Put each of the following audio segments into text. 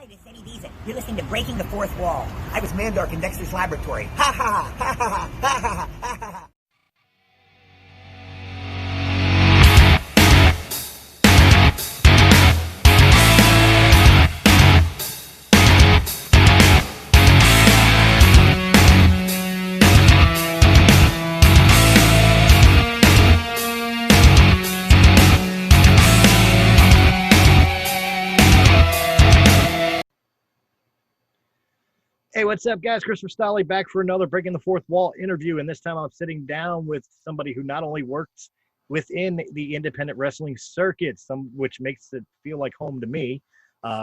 This Eddie Deezen. You're listening to Breaking the Fourth Wall. I was Mandark in Dexter's laboratory. Ha ha ha ha ha ha ha ha. Hey, what's up, guys? Christopher Stolle back for another Breaking the Fourth Wall interview, and this time I'm sitting down with somebody who not only works within the independent wrestling circuit, which makes it feel like home to me.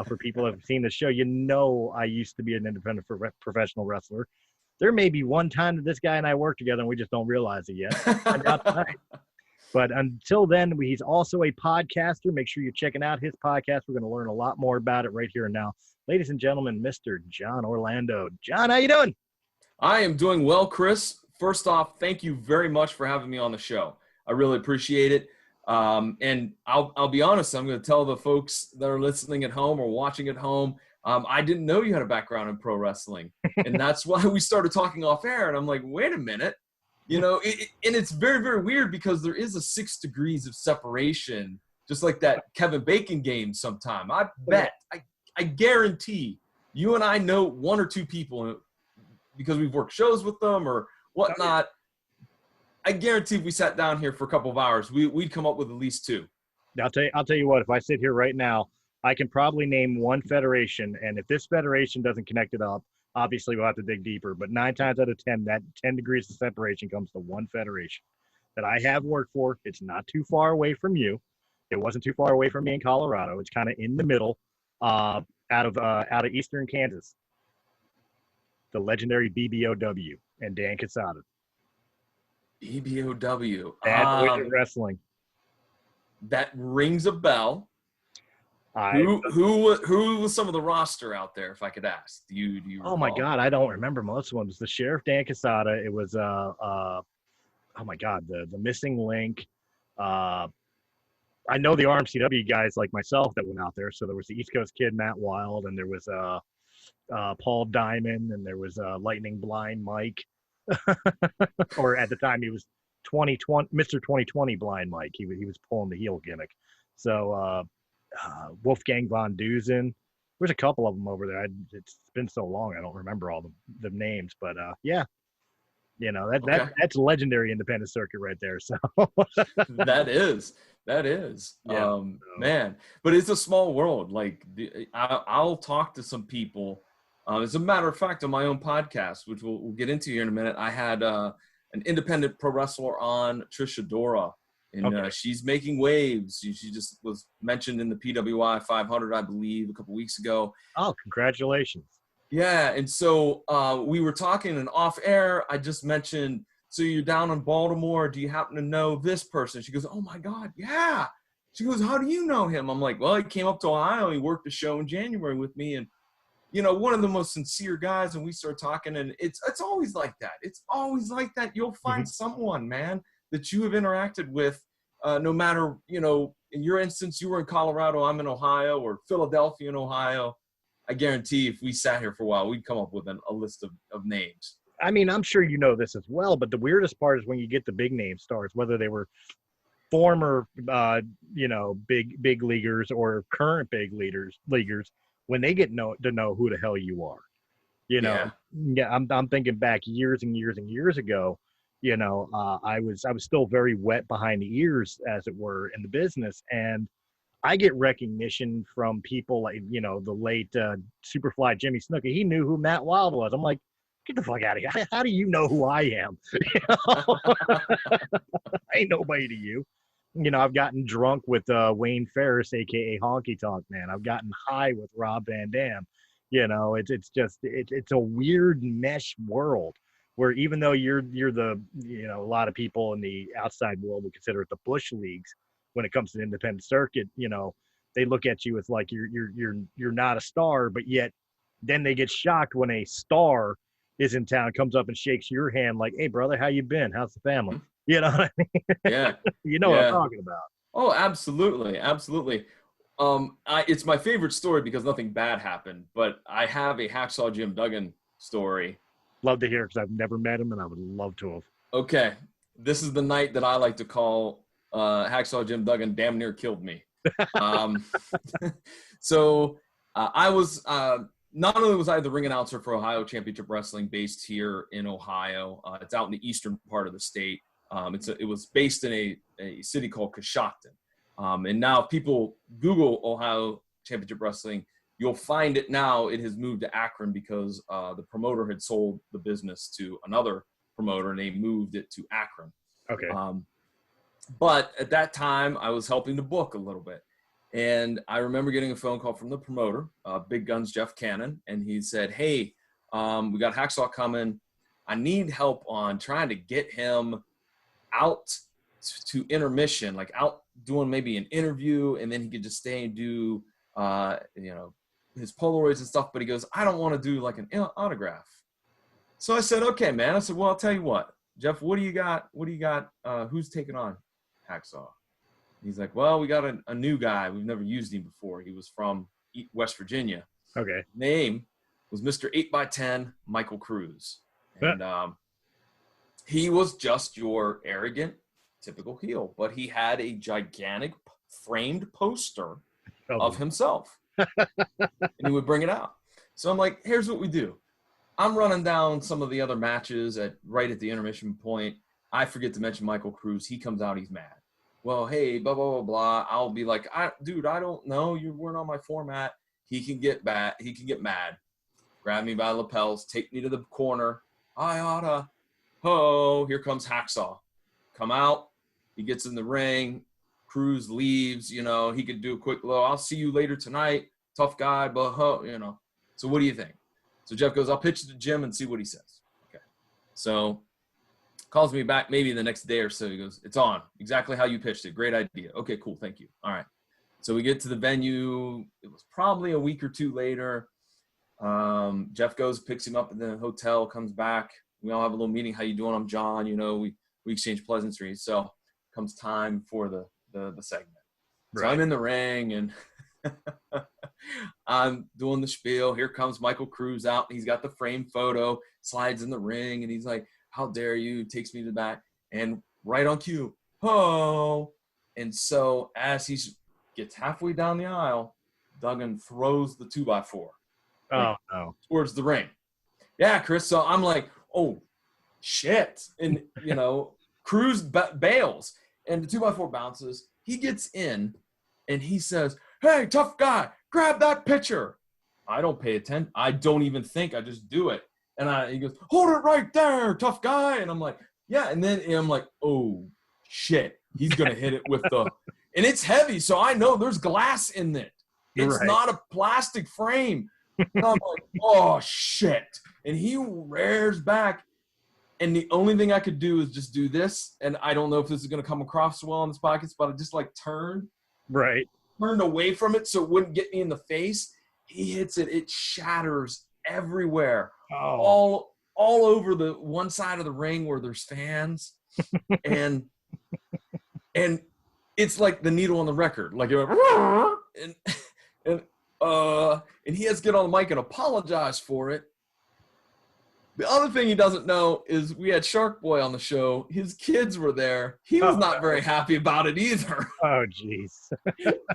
For people who have seen the show, you know I used to be an independent professional wrestler. There may be one time that this guy and I work together, and we just don't realize it yet. But until then, he's also a podcaster. Make sure you're checking out his podcast. We're going to learn a lot more about it right here and now. Ladies and gentlemen, Mr. John Orlando. John, how you doing? I am doing well, Chris. First off, thank you very much for having me on the show. I really appreciate it. And I'll be honest, I'm going to tell the folks that are listening at home or watching at home, I didn't know you had a background in pro wrestling. And that's why we started talking off air. And I'm like, wait a minute. You know, and it's very, very weird because there is a 6 degrees of separation, just like that Kevin Bacon game sometime. I bet, I guarantee you and I know one or two people because we've worked shows with them or whatnot. I guarantee if we sat down here for a couple of hours, we'd come up with at least two. I'll tell you what, if I sit here right now, I can probably name one federation, and if this federation doesn't connect it up, obviously we'll have to dig deeper. But 9 times out of 10, that 10 degrees of separation comes to one federation that I have worked for. It's not too far away from you. It wasn't too far away from me in Colorado. It's kind of in the middle, out of eastern Kansas. The legendary BBOW and Dan Casada. BBOW. Bad Boys of Wrestling. That rings a bell. Who was some of the roster out there, if I could ask? Do you recall? Oh my God, I don't remember most of them. It was the Sheriff Dan Casada. It was oh my God, the Missing Link. I know the RMCW guys like myself that went out there. So there was the East Coast Kid Matt Wild, and there was Paul Diamond, and there was Lightning Blind Mike. Or at the time he was Mr. 2020 Blind Mike. He was pulling the heel gimmick. So Wolfgang Von Dusen. There's a couple of them over there. It's been so long I don't remember all the names, but yeah, you know that's legendary independent circuit right there. So that is yeah. Man, but it's a small world. Like I'll talk to some people. As a matter of fact, on my own podcast, which we'll get into here in a minute, I had an independent pro wrestler on, Trisha Dora. And she's making waves. She just was mentioned in the PWI 500, I believe, a couple weeks ago. Oh, congratulations. Yeah, and so we were talking and off air. I just mentioned, so you're down in Baltimore. Do you happen to know this person? She goes, oh, my God, yeah. She goes, how do you know him? I'm like, well, he came up to Ohio. He worked a show in January with me. And, you know, one of the most sincere guys. And we started talking. And it's always like that. It's always like that. You'll find someone, man, that you have interacted with, no matter, you know, in your instance, you were in Colorado, I'm in Ohio, or Philadelphia in Ohio. I guarantee if we sat here for a while, we'd come up with a list of names. I mean, I'm sure you know this as well, but the weirdest part is when you get the big name stars, whether they were former, you know, big leaguers or current big leaguers, when they get to know who the hell you are. You know, yeah, I'm thinking back years and years and years ago. You know, I was still very wet behind the ears, as it were, in the business. And I get recognition from people like, you know, the late Superfly Jimmy Snuka. He knew who Matt Wild was. I'm like, get the fuck out of here. How do you know who I am? You know? I ain't nobody to you. You know, I've gotten drunk with Wayne Ferris, a.k.a. Honky Tonk Man. I've gotten high with Rob Van Dam. You know, it's a weird mesh world. Where even though you're the, you know, a lot of people in the outside world would consider it the bush leagues when it comes to the independent circuit, you know, they look at you as like you're not a star, but yet then they get shocked when a star is in town, comes up and shakes your hand like, hey brother, how you been? How's the family? You know what I mean? Yeah. You know what I'm talking about. Oh, absolutely. Absolutely. It's my favorite story because nothing bad happened, but I have a Hacksaw Jim Duggan story. Love to hear because I've never met him and I would love to have. Okay, this is the night that I like to call Hacksaw Jim Duggan damn near killed me. So I was not only was I the ring announcer for Ohio Championship Wrestling based here in Ohio. It's out in the eastern part of the state. It was based in a city called Coshocton. And now if people Google Ohio Championship Wrestling, you'll find it now. It has moved to Akron because the promoter had sold the business to another promoter and they moved it to Akron. Okay. But at that time, I was helping to book a little bit. And I remember getting a phone call from the promoter, Big Guns Jeff Cannon, and he said, hey, we got Hacksaw coming. I need help on trying to get him out to intermission, like out doing maybe an interview, and then he could just stay and do, his Polaroids and stuff. But he goes, I don't want to do like an autograph. So I said, okay, man. I said, well, I'll tell you what, Jeff, what do you got? Who's taking on Hacksaw? He's like, well, we got a new guy. We've never used him before. He was from West Virginia. Okay. Name was Mr. 8x10, Michael Cruz. And he was just your arrogant, typical heel. But he had a gigantic framed poster of himself. And he would bring it out. So I'm like, here's what we do. I'm running down some of the other matches right at the intermission point. I forget to mention Michael Cruz. He comes out, he's mad. Well, hey, blah, blah, blah, blah. I'll be like, dude, I don't know. You weren't on my format. He can get bad. He can get mad. Grab me by the lapels, take me to the corner. I oughta. Oh, here comes Hacksaw. Come out. He gets in the ring. Cruz leaves. He could do a quick low. I'll see you later tonight. Tough guy, but, So what do you think? So Jeff goes, I'll pitch it to Jim and see what he says. Okay. So calls me back maybe the next day or so. He goes, it's on. Exactly how you pitched it. Great idea. Okay, cool. Thank you. All right. So we get to the venue. It was probably a week or two later. Jeff goes, picks him up in the hotel, comes back. We all have a little meeting. How you doing? I'm John. We exchange pleasantries. So comes time for the segment. Right. So I'm in the ring and I'm doing the spiel. Here comes Michael Cruz out. He's got the framed photo, slides in the ring, and he's like, how dare you? Takes me to the back. And right on cue, oh. And so as he gets halfway down the aisle, Duggan throws the 2x4. Oh, no. Towards the ring. Yeah, Chris. So I'm like, oh, shit. And, Cruz bails. And the 2x4 bounces. He gets in, and he says, hey, tough guy, grab that pitcher. I don't pay attention. I don't even think. I just do it. And he goes, hold it right there, tough guy. And I'm like, yeah. And then I'm like, oh, shit. He's going to hit it with the – and it's heavy, so I know there's glass in it. It's not a plastic frame. And I'm like, oh, shit. And he rears back. And the only thing I could do is just do this. And I don't know if this is going to come across well in this podcast, but I just turned away from it so it wouldn't get me in the face. He hits it. It shatters everywhere. Oh. All over the one side of the ring where there's fans. and it's like the needle on the record. Like it went, and he has to get on the mic and apologize for it. The other thing he doesn't know is we had Shark Boy on the show. His kids were there. He was not very happy about it either. Oh, jeez.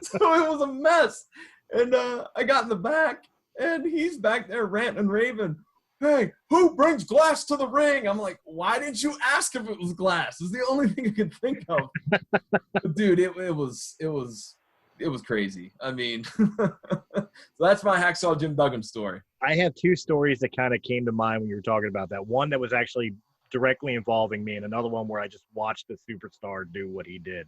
So it was a mess. And I got in the back, and he's back there ranting and raving. Hey, who brings glass to the ring? I'm like, why didn't you ask if it was glass? It's the only thing I could think of. But dude, it was crazy. I mean, so that's my Hacksaw Jim Duggan story. I have two stories that kind of came to mind when you were talking about that. One that was actually directly involving me, and another one where I just watched the superstar do what he did.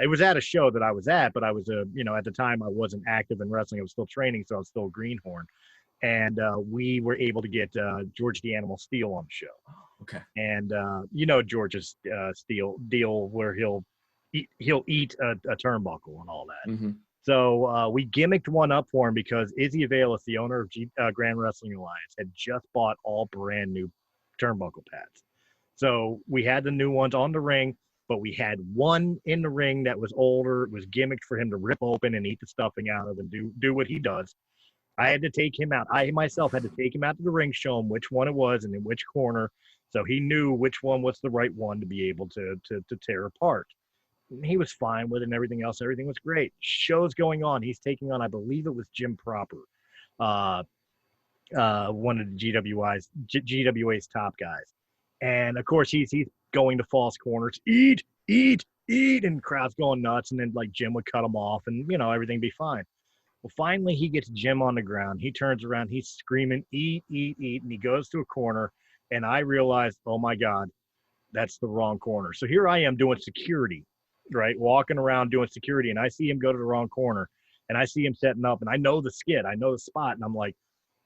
It was at a show that I was at, but I was at the time I wasn't active in wrestling. I was still training, so I was still a greenhorn. And we were able to get George the Animal Steele on the show. Okay. And George's Steele deal where he'll eat a turnbuckle and all that. Mm-hmm. So we gimmicked one up for him because Izzy Avalis, the owner of Grand Wrestling Alliance, had just bought all brand new turnbuckle pads. So we had the new ones on the ring, but we had one in the ring that was older. It was gimmicked for him to rip open and eat the stuffing out of and do what he does. I had to take him out. I myself had to take him out to the ring, show him which one it was and in which corner, so he knew which one was the right one to be able to tear apart. And he was fine with it and everything else. Everything was great. Show's going on. He's taking on, I believe it was Jim Proper, one of the GWA's top guys. And of course, he's going to false corners, eat, and crowd's going nuts. And then like Jim would cut him off, and everything be fine. Well, finally he gets Jim on the ground. He turns around, he's screaming, eat, and he goes to a corner. And I realized, oh my God, that's the wrong corner. So here I am doing security, right? Walking around doing security, and I see him go to the wrong corner, and I see him setting up, and I know the skid, I know the spot, and I'm like,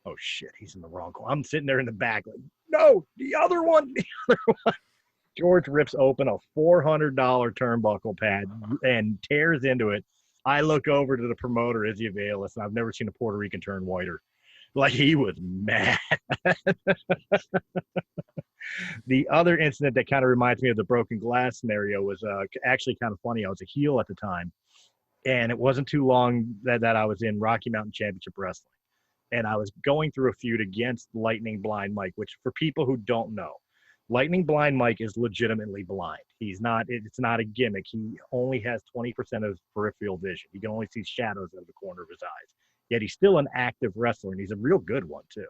oh shit, he's in the wrong corner. I'm sitting there in the back like, no, the other one. George rips open a $400 turnbuckle pad and tears into it. I look over to the promoter, Izzy Avalis, and I've never seen a Puerto Rican turn whiter. Like, he was mad. The other incident that kind of reminds me of the broken glass scenario was actually kind of funny. I was a heel at the time, and it wasn't too long that I was in Rocky Mountain Championship Wrestling. And I was going through a feud against Lightning Blind Mike, which for people who don't know, Lightning Blind Mike is legitimately blind. It's not a gimmick. He only has 20% of peripheral vision. He can only see shadows out of the corner of his eyes. Yet he's still an active wrestler, and he's a real good one too.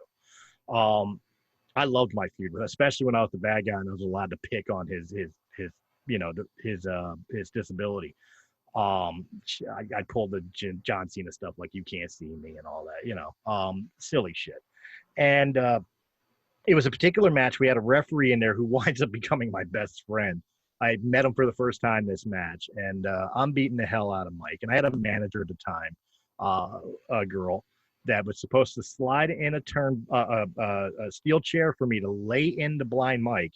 I loved my feud with him, especially when I was the bad guy and I was allowed to pick on his disability. I pulled the John Cena stuff like you can't see me and all that, silly shit. And it was a particular match. We had a referee in there who winds up becoming my best friend. I met him for the first time this match, and I'm beating the hell out of Mike. And I had a manager at the time, a girl that was supposed to slide in a steel chair for me to lay into Blind Mike,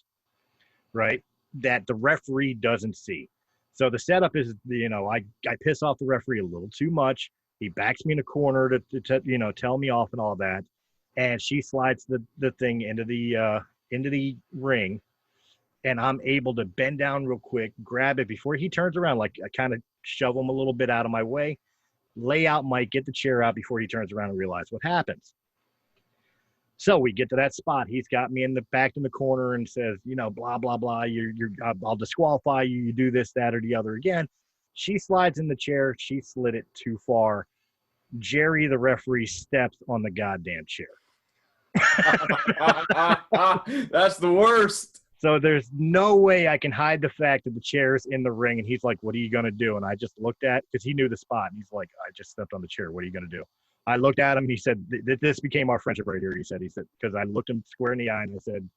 right? That the referee doesn't see. So the setup is, I piss off the referee a little too much. He backs me in a corner to tell me off and all that. And she slides the thing into the ring, and I'm able to bend down real quick, grab it before he turns around. Like, I kind of shove him a little bit out of my way, lay out Mike, get the chair out before he turns around and realize what happens. So we get to that spot. He's got me back in the corner and says, blah, blah, blah. I'll disqualify you. You do this, that, or the other again. She slides in the chair. She slid it too far. Jerry, the referee, steps on the goddamn chair. That's the worst. So there's no way I can hide the fact that the chair is in the ring. And he's like, what are you going to do? And I just looked at, because he knew the spot. And he's like, I just stepped on the chair. What are you going to do? I looked at him. He said, this became our friendship right here. He said, because I looked him square in the eye and I said,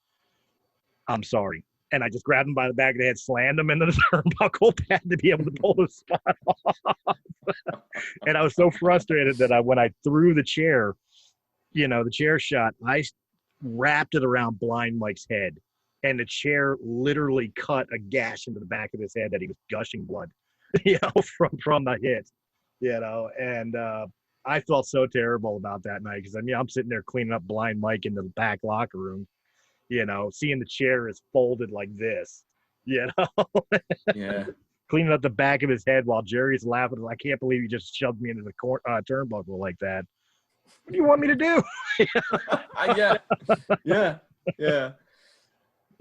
I'm sorry. And I just grabbed him by the back of the head, slammed him into the turnbuckle pad to be able to pull the spot off. And I was so frustrated that when I threw the chair, the chair shot, I wrapped it around Blind Mike's head. And the chair literally cut a gash into the back of his head that he was gushing blood, from the hit, and I felt so terrible about that night because I'm sitting there cleaning up Blind Mike in the back locker room, seeing the chair is folded like this, Yeah. Cleaning up the back of his head while Jerry's laughing. I can't believe you just shoved me into the turnbuckle like that. What do you want me to do? Yeah.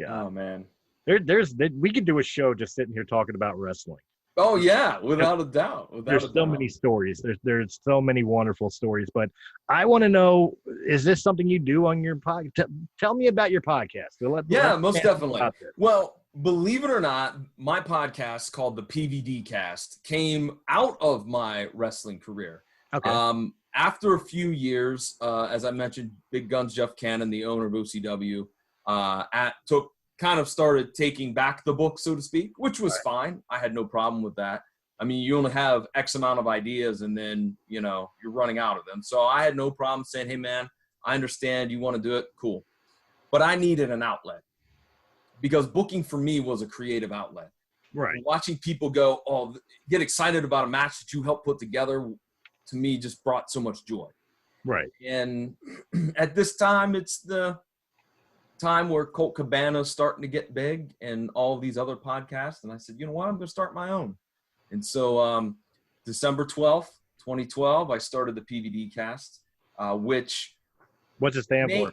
Oh man, we could do a show just sitting here talking about wrestling. Oh yeah, without a doubt. There's so many stories. There's so many wonderful stories. But I want to know: is this something you do on your podcast? Tell me about your podcast. Most definitely. Well, believe it or not, my podcast called the PVDcast came out of my wrestling career. Okay. After a few years, as I mentioned, Big Guns Jeff Cannon, the owner of OCW, started taking back the book, so to speak, which was fine. I had no problem with that. I mean, you only have X amount of ideas and then, you're running out of them. So I had no problem saying, hey man, I understand you want to do it. Cool. But I needed an outlet because booking for me was a creative outlet. Right. Watching people get excited about a match that you helped put together, to me, just brought so much joy. Right. And at this time, it's the time where Colt Cabana's starting to get big and all these other podcasts. And I said, you know what, I'm going to start my own. And so December 12th, 2012, I started the PVDcast, which... What's it stand for?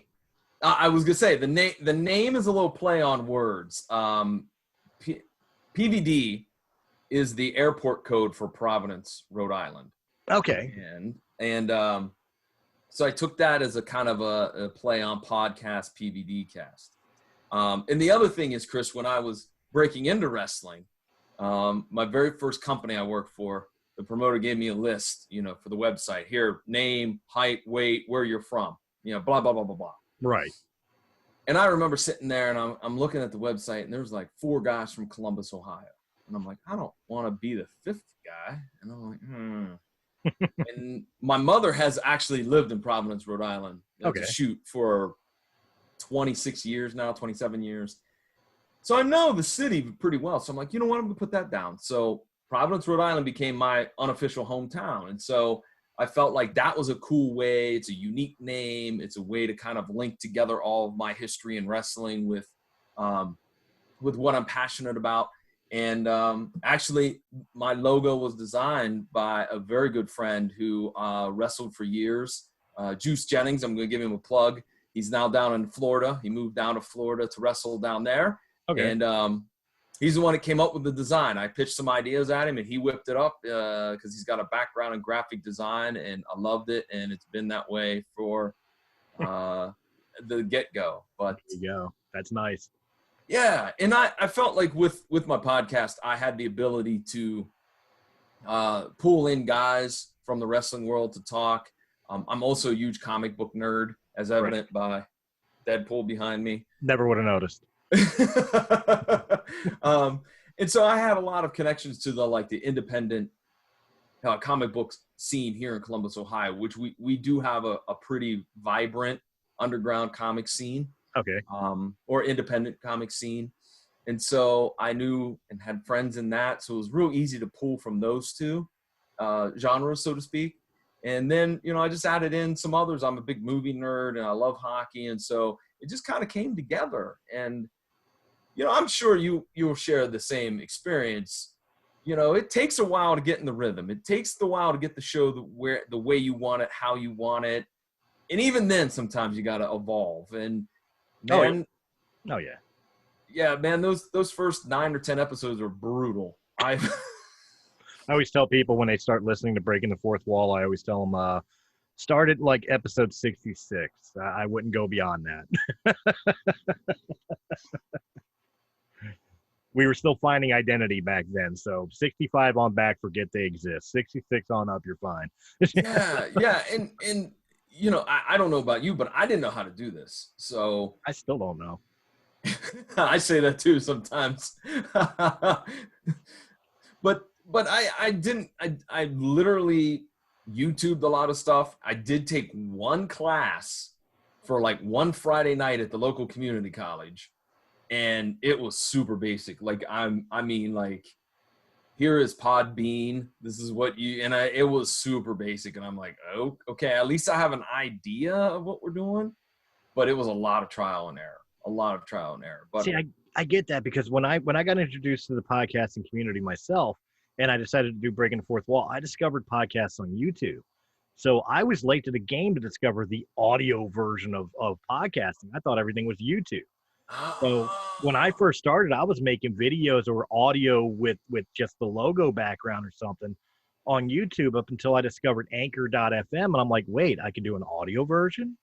I was going to say, the name is a little play on words. PVD is the airport code for Providence, Rhode Island. Okay. And so I took that as a kind of a play on podcast, PVDcast. And the other thing is, Chris, when I was breaking into wrestling, my very first company I worked for, the promoter gave me a list, for the website. Here, name, height, weight, where you're from, blah, blah, blah, blah, blah. Right. And I remember sitting there and I'm looking at the website and there's like 4 guys from Columbus, Ohio. And I'm like, I don't want to be the 5th guy. And I'm like, And my mother has actually lived in Providence, Rhode Island, to shoot for 26 years now, 27 years. So I know the city pretty well. So I'm like, you know what? I'm going to put that down. So Providence, Rhode Island became my unofficial hometown. And so I felt like that was a cool way. It's a unique name. It's a way to kind of link together all of my history in wrestling with what I'm passionate about. And actually, my logo was designed by a very good friend who wrestled for years, Juice Jennings. I'm going to give him a plug. He's now down in Florida. He moved down to Florida to wrestle down there. Okay. And he's the one that came up with the design. I pitched some ideas at him, and he whipped it up because he's got a background in graphic design, and I loved it. And it's been that way for the get-go. But there you go. That's nice. Yeah, and I felt like with my podcast, I had the ability to pull in guys from the wrestling world to talk. I'm also a huge comic book nerd, as evident by Deadpool behind me. Never would have noticed. And so I had a lot of connections to the independent comic book scene here in Columbus, Ohio, which we do have a pretty vibrant underground comic scene. Okay. Or independent comic scene. And so I knew and had friends in that. So it was real easy to pull from those two genres, so to speak. And then, I just added in some others. I'm a big movie nerd and I love hockey. And so it just kind of came together. And, I'm sure you'll share the same experience. It takes a while to get in the rhythm. It takes a while to get the show the way you want it, how you want it. And even then, sometimes you got to evolve. And, man, oh yeah, yeah, man. Those first 9 or 10 episodes are brutal. I always tell people when they start listening to Breaking the Fourth Wall, I always tell them start at like episode 66. I wouldn't go beyond that. We were still finding identity back then, so 65 on back, forget they exist. 66 on up, you're fine. yeah, and. I don't know about you, but I didn't know how to do this. So I still don't know. I say that too sometimes. but I didn't. I literally YouTubed a lot of stuff. I did take one class for like one Friday night at the local community college, and it was super basic. Like here is Podbean. This is what it was super basic. And I'm like, oh, okay, at least I have an idea of what we're doing. But it was a lot of trial and error. But see, I get that because when I got introduced to the podcasting community myself and I decided to do Breaking the Fourth Wall, I discovered podcasts on YouTube. So I was late to the game to discover the audio version of podcasting. I thought everything was YouTube. So when I first started, I was making videos or audio with just the logo background or something on YouTube up until I discovered Anchor.fm. And I'm like, wait, I can do an audio version?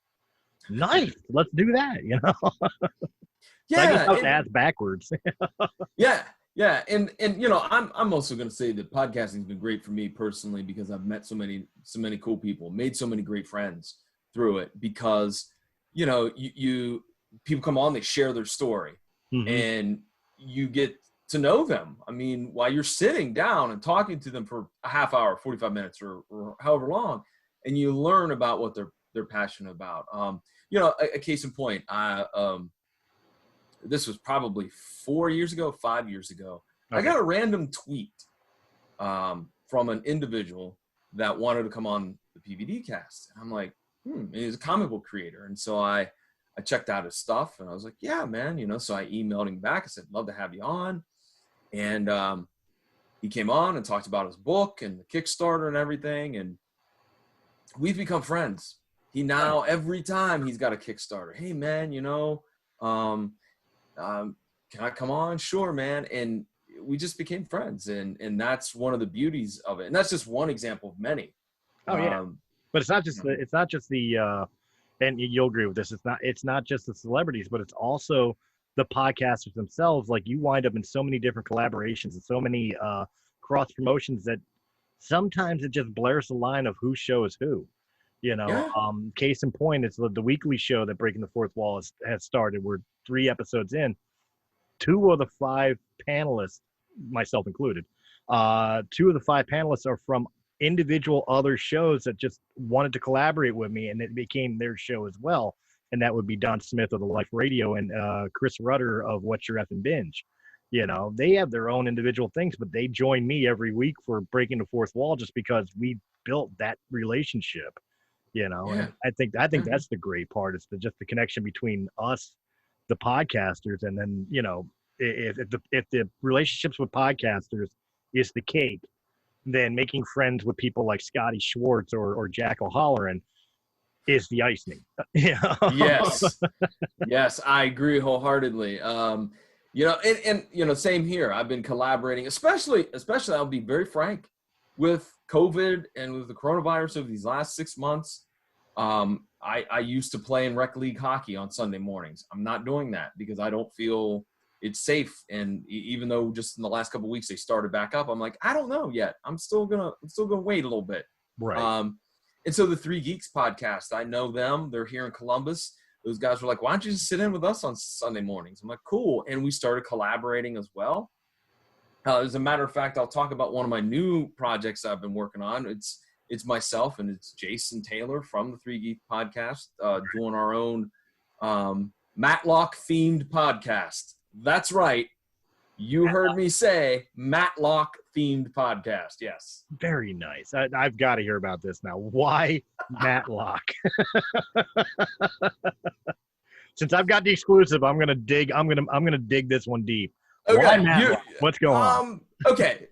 Nice. Let's do that, Yeah. So I guess I was asked backwards. Yeah. And I'm also going to say that podcasting has been great for me personally because I've met so many cool people, made so many great friends through it because, people come on, they share their story and you get to know them. I mean, while you're sitting down and talking to them for a half hour, 45 minutes or however long, and you learn about what they're passionate about. A case in point, this was probably 5 years ago. Okay. I got a random tweet from an individual that wanted to come on the PVDcast. And I'm like, he's a comic book creator. And so I I checked out his stuff, and I was like, yeah, man, you know. So I emailed him back. I said, love to have you on. And he came on and talked about his book and the Kickstarter and everything, and we've become friends. He now, every time he's got a Kickstarter, hey, man, you know, can I come on? Sure, man. And we just became friends, and that's one of the beauties of it. And that's just one example of many. Oh yeah, but it's not just the and you'll agree with this. It's not just the celebrities, but it's also the podcasters themselves. Like, you wind up in so many different collaborations and so many cross promotions that sometimes it just blurs the line of whose show is who. You know, Yeah. Case in point, it's the weekly show that Breaking the Fourth Wall has started. We're 3 episodes in. 2 of the 5 panelists, myself included, 2 of the 5 panelists are from individual other shows that just wanted to collaborate with me, and it became their show as well. And that would be Don Smith of the Life Radio and Chris Rudder of What's Your Effing Binge. You know, they have their own individual things, but they join me every week for Breaking the Fourth Wall just because we built that relationship. You know, Yeah. and I think that's the great part. It's just the connection between us, the podcasters, and then, you know, if the relationships with podcasters is the cake, then making friends with people like Scotty Schwartz or Jack O'Halloran is the icing. Yeah. Yes. Yes, I agree wholeheartedly. You know, and you know, same here. I've been collaborating, especially I'll be very frank, with COVID and with the coronavirus over these last 6 months. I used to play in rec league hockey on Sunday mornings. I'm not doing that because I don't feel it's safe. And even though just in the last couple of weeks they started back up, I'm like, I don't know yet. I'm still gonna wait a little bit. Right. And so the Three Geeks podcast, I know them. They're here in Columbus. Those guys were like, why don't you just sit in with us on Sunday mornings? I'm like, cool. And we started collaborating as well. As a matter of fact, I'll talk about one of my new projects I've been working on. It's myself and it's Jason Taylor from the Three Geek podcast, doing our own MatTalk themed podcast. That's right. You heard me say MatTalk themed podcast. Yes. Very nice. I've got to hear about this now. Why MatTalk? Since I've got the exclusive, I'm gonna dig this one deep. Okay. Why MatTalk? What's going on? Okay.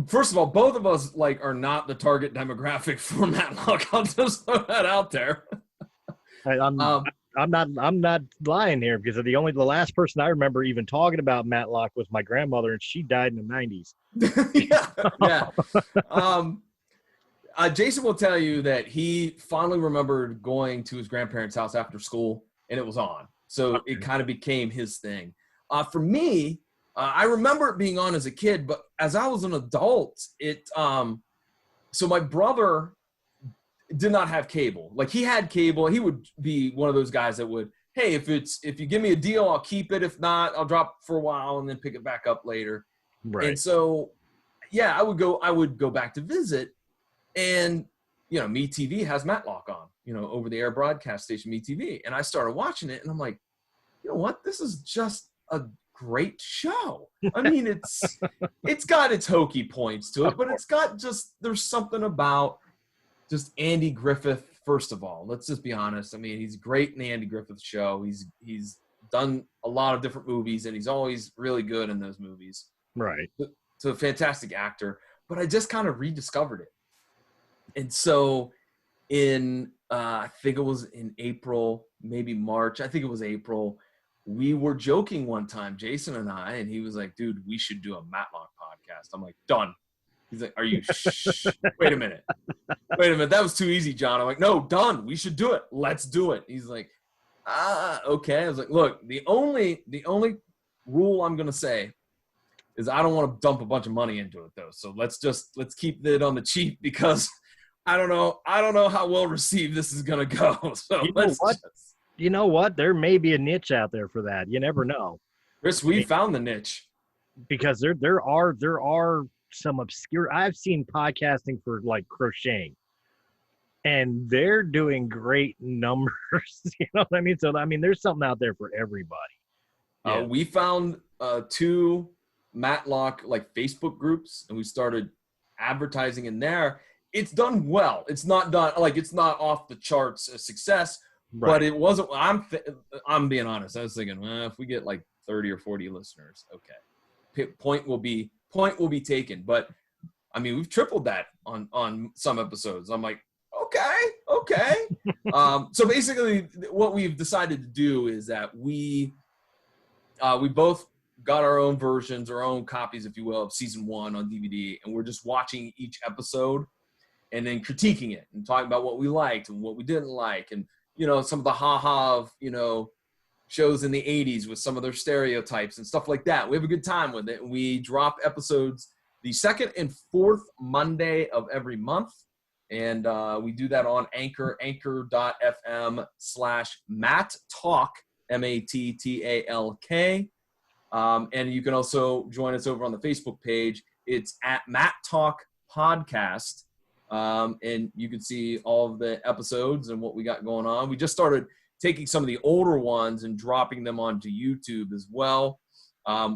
First of all, both of us are not the target demographic for MatTalk. I'll just throw that out there. I'm not lying here, because the last person I remember even talking about MatTalk was my grandmother, and she died in the 90s. Yeah. Jason will tell you that he fondly remembered going to his grandparents' house after school, and it was on. So It kind of became his thing. For me, I remember it being on as a kid, but as I was an adult, so my brother did not have cable. Like, he had cable. He would be one of those guys that would, hey, if you give me a deal, I'll keep it. If not, I'll drop it for a while and then pick it back up later. Right. And so, yeah, I would go back to visit, and you know, MeTV has MatTalk on, you know, over the air broadcast station MeTV, and I started watching it, and I'm like, you know what, this is just a great show. I mean, it's got its hokey points to it, but it's got there's something about just Andy Griffith. First of all, let's just be honest. I mean, he's great in the Andy Griffith show. He's done a lot of different movies, and he's always really good in those movies. Right. So a fantastic actor, but I just kind of rediscovered it. And so I think it was in April, maybe March. I think it was April. We were joking one time, Jason and I, and he was like, dude, we should do a MatTalk podcast. I'm like, done. He's like, are you, wait a minute. That was too easy, John. I'm like, no, done. We should do it. Let's do it. He's like, okay. I was like, look, the only rule I'm going to say is I don't want to dump a bunch of money into it, though. So let's keep it on the cheap, because I don't know how well received this is going to go. So you know what? There may be a niche out there for that. You never know. Chris, we found the niche. Because there are some obscure, I've seen podcasting for like crocheting, and they're doing great numbers. You know what I mean? So, I mean, there's something out there for everybody. Yeah. We found 2 MatTalk Facebook groups, and we started advertising in there. It's done well. It's not done it's not off the charts a success, Right. But it wasn't. I'm being honest. I was thinking, if we get like 30 or 40 listeners, okay, point will be taken. But I mean, we've tripled that on some episodes. I'm like, okay. So basically, what we've decided to do is that we both got our own versions, our own copies, if you will, of season 1 on DVD, and we're just watching each episode and then critiquing it and talking about what we liked and what we didn't like, and some of the of shows in the 80s with some of their stereotypes and stuff like that. We have a good time with it. We drop episodes the second and fourth Monday of every month. And we do that on Anchor, anchor.fm/MatTalk, MatTalk. And you can also join us over on the Facebook page. It's at MatTalk Podcast. And you can see all of the episodes and what we got going on. We just started taking some of the older ones and dropping them onto YouTube as well,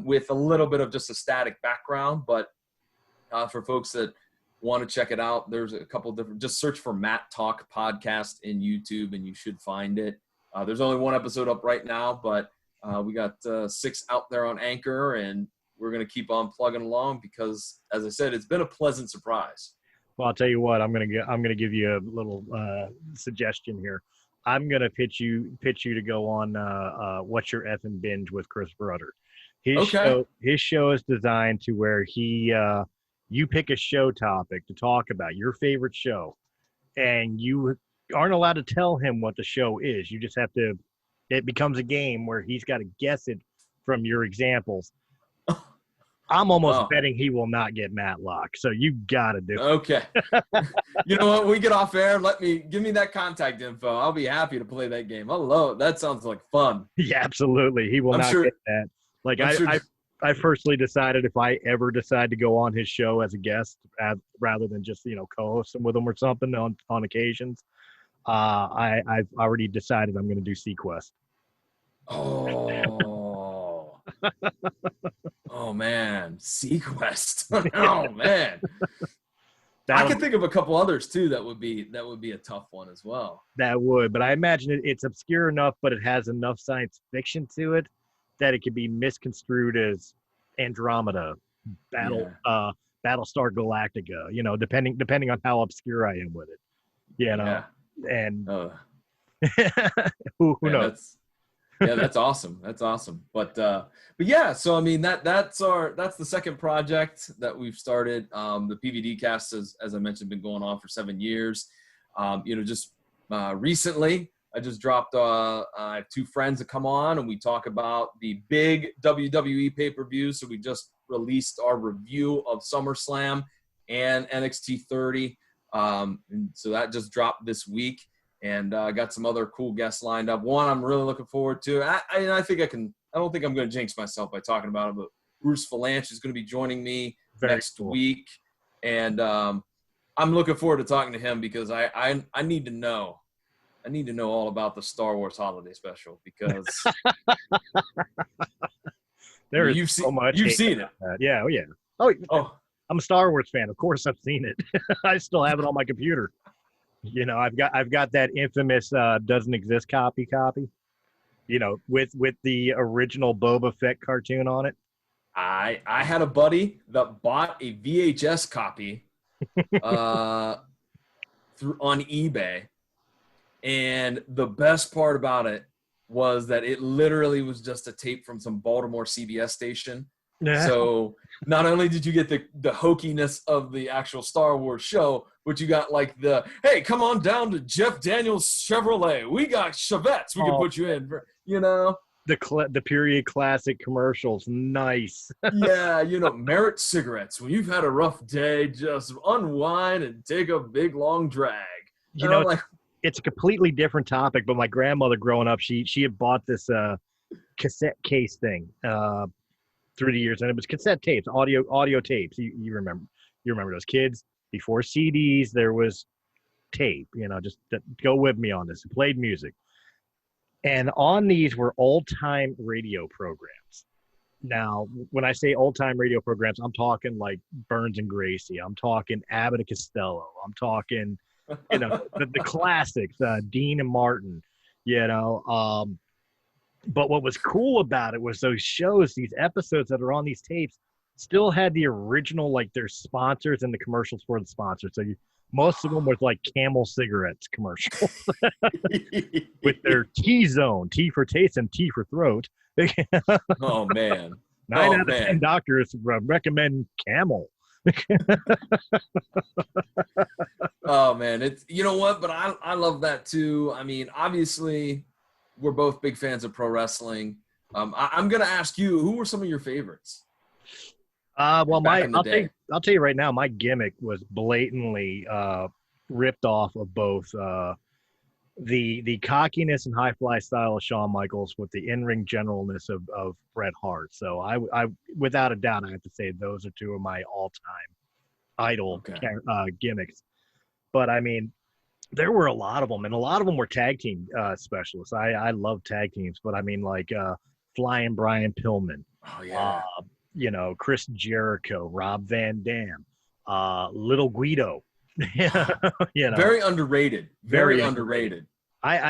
with a little bit of just a static background. But for folks that want to check it out, there's a couple different, just search for MatTalk Podcast in YouTube and you should find it. There's only one episode up right now, but we got 6 out there on Anchor, and we're going to keep on plugging along because, as I said, it's been a pleasant surprise. Well, I'll tell you what, I'm gonna give you a little suggestion here. I'm gonna pitch you to go on What's Your Effing Binge with Chris Brudder. His show is designed to where you pick a show topic to talk about, your favorite show, and you aren't allowed to tell him what the show is. You just have to. It becomes a game where he's got to guess it from your examples. I'm almost betting he will not get Matlock, so you got to do it. Okay. You know what? We get off air. Give me that contact info. I'll be happy to play that game. Hello, that sounds like fun. Yeah, absolutely. He will not get that. Like I personally decided if I ever decide to go on his show as a guest, rather than just co-hosting with him or something on occasions, I've already decided I'm going to do Sequest. Oh. Oh man, Sequest. Oh man. I can think of a couple others too that would be a tough one as well. That would, but I imagine it's obscure enough, but it has enough science fiction to it that it could be misconstrued as Andromeda, Battlestar Galactica. Depending on how obscure I am with it. And who knows? That's awesome. That's awesome. But yeah, so I mean that's the second project that we've started. The PVDcast, as I mentioned, been going on for 7 years. Recently I just dropped I have 2 friends that come on and we talk about the big WWE pay-per-view. So we just released our review of SummerSlam and NXT 30. And so that just dropped this week. And I got some other cool guests lined up. One I'm really looking forward to. I don't think I'm going to jinx myself by talking about it, but Bruce Valanche is going to be joining me next week. And I'm looking forward to talking to him because I need to know. I need to know all about the Star Wars Holiday Special because you've so much. You've seen it. Yeah. Oh, I'm a Star Wars fan. Of course I've seen it. I still have it on my computer. I've got that infamous doesn't exist copy, with the original Boba Fett cartoon on it. I had a buddy that bought a VHS copy on eBay, and the best part about it was that it literally was just a tape from some Baltimore CBS station. Yeah. So not only did you get the hokiness of the actual Star Wars show, but you got like hey, come on down to Jeff Daniels Chevrolet. We got Chevettes. We can put you in, the period classic commercials. Nice. Yeah, Merit cigarettes. When you've had a rough day, just unwind and take a big long drag. It's a completely different topic, but my grandmother growing up, she had bought this cassette case thing through the years, and it was cassette tapes, audio tapes. You remember those kids? Before CDs, there was tape. Just go with me on this. It played music, and on these were old-time radio programs. Now, when I say old-time radio programs, I'm talking like Burns and Gracie. I'm talking Abbott and Costello. I'm talking, the classics, Dean and Martin. you know. But what was cool about it was those shows, these episodes that are on these tapes, still had the original, like their sponsors and the commercials for the sponsors. So most of them was like Camel cigarettes commercial with their T zone, T for taste and T for throat. Oh man. 9 out of 10 doctors recommend Camel. Oh man, it's, you know what? But I love that too. I mean, obviously, we're both big fans of pro wrestling. I'm gonna ask you, who were some of your favorites? Well, back in the day? I'll tell you right now, my gimmick was blatantly ripped off of both the cockiness and high fly style of Shawn Michaels with the in ring generalness of Bret Hart. So I without a doubt, I have to say those are two of my all time idol gimmicks. But I mean, there were a lot of them, and a lot of them were tag team specialists. I love tag teams, but I mean, like Flying Brian Pillman. Oh yeah. You know, Chris Jericho, Rob Van Dam, Little Guido. You know, Very underrated. Very underrated.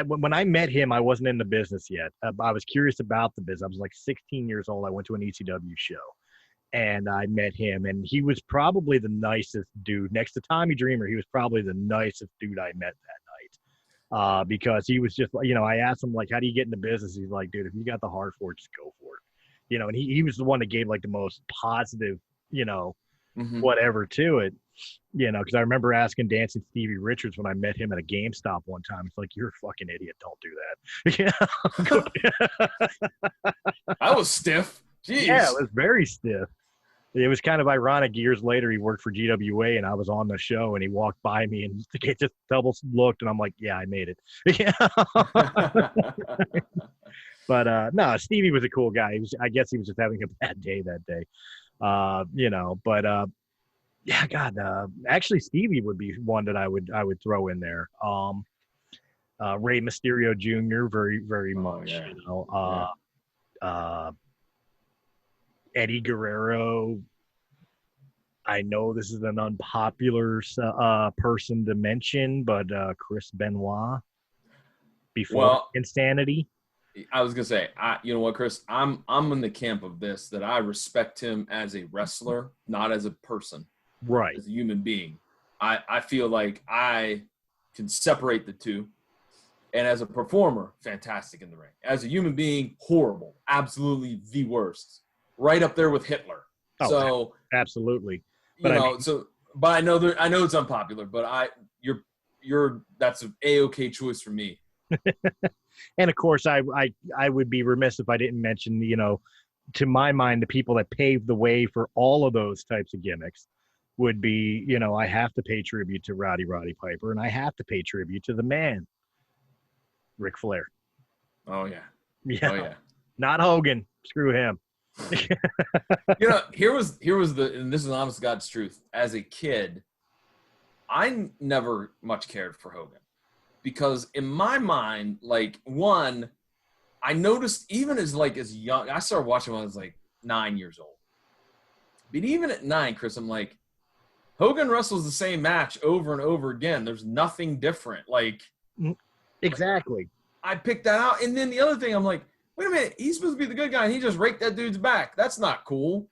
When I met him, I wasn't in the business yet. I was curious about the business. I was like 16 years old. I went to an ECW show, and I met him, and he was probably the nicest dude. Next to Tommy Dreamer, he was probably the nicest dude I met that night. Because he was just, you know, I asked him, like, how do you get into business? He's like, dude, if you got the heart for it, just go for it. You know, and he was the one that gave like the most positive, you know, whatever to it, you know, because I remember asking Dancing Stevie Richards when I met him at a GameStop one time. It's like, you're a fucking idiot. Don't do that. I was stiff. Jeez. Yeah, it was very stiff. It was kind of ironic. Years later, he worked for GWA, and I was on the show, and he walked by me and just double looked, and I'm like, yeah, I made it. Yeah. But no, Stevie was a cool guy. I guess he was just having a bad day that day, you know. But yeah, God, actually, Stevie would be one that I would throw in there. Rey Mysterio Jr. very much, yeah. you know. Eddie Guerrero. I know this is an unpopular person to mention, but Chris Benoit before Insanity. I was gonna say, you know what, Chris? I'm in the camp of this, that I respect him as a wrestler, not as a person, right? As a human being. I feel like I can separate the two. And as a performer, fantastic in the ring. As a human being, horrible, absolutely the worst, right up there with Hitler. Oh, so absolutely. But you know, but I know it's unpopular, but that's an A-okay choice for me. And of course, I would be remiss if I didn't mention, you know, to my mind, the people that paved the way for all of those types of gimmicks would be, you know, I have to pay tribute to Roddy Piper, and I have to pay tribute to the man, Ric Flair. Oh yeah. Yeah. Oh yeah. Not Hogan. Screw him. You know, here was and this is honest to God's truth. As a kid, I never much cared for Hogan. Because in my mind, like, one, I noticed even as young, I started watching when I was like 9 years old. But even at 9, Chris, I'm like, Hogan wrestles the same match over and over again. There's nothing different. Like, exactly. I picked that out. And then the other thing, I'm like, wait a minute, he's supposed to be the good guy, and he just raked that dude's back. That's not cool.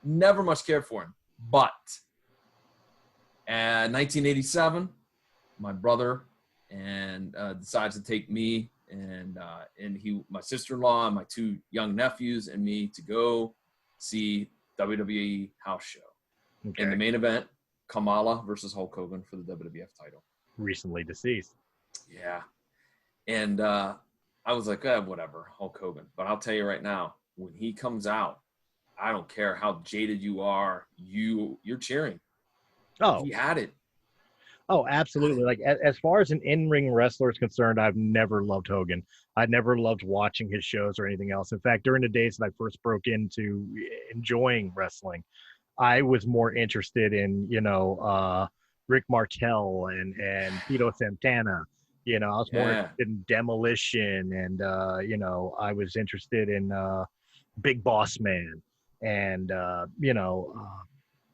Never much cared for him. But 1987, my brother decides to take me and my sister-in-law and my 2 young nephews and me to go see WWE house show. Okay. In the main event, Kamala versus Hulk Hogan for the WWF title. Recently deceased. Yeah. And I was like, whatever, Hulk Hogan. But I'll tell you right now, when he comes out, I don't care how jaded you are, you're cheering. Oh, he had it. Oh, absolutely. Like, as far as an in-ring wrestler is concerned, I've never loved Hogan. I never loved watching his shows or anything else. In fact, during the days that I first broke into enjoying wrestling, I was more interested in, you know, Rick Martel and Tito Santana. You know, I was more interested in Demolition, and you know, I was interested in Big Boss Man, and you know,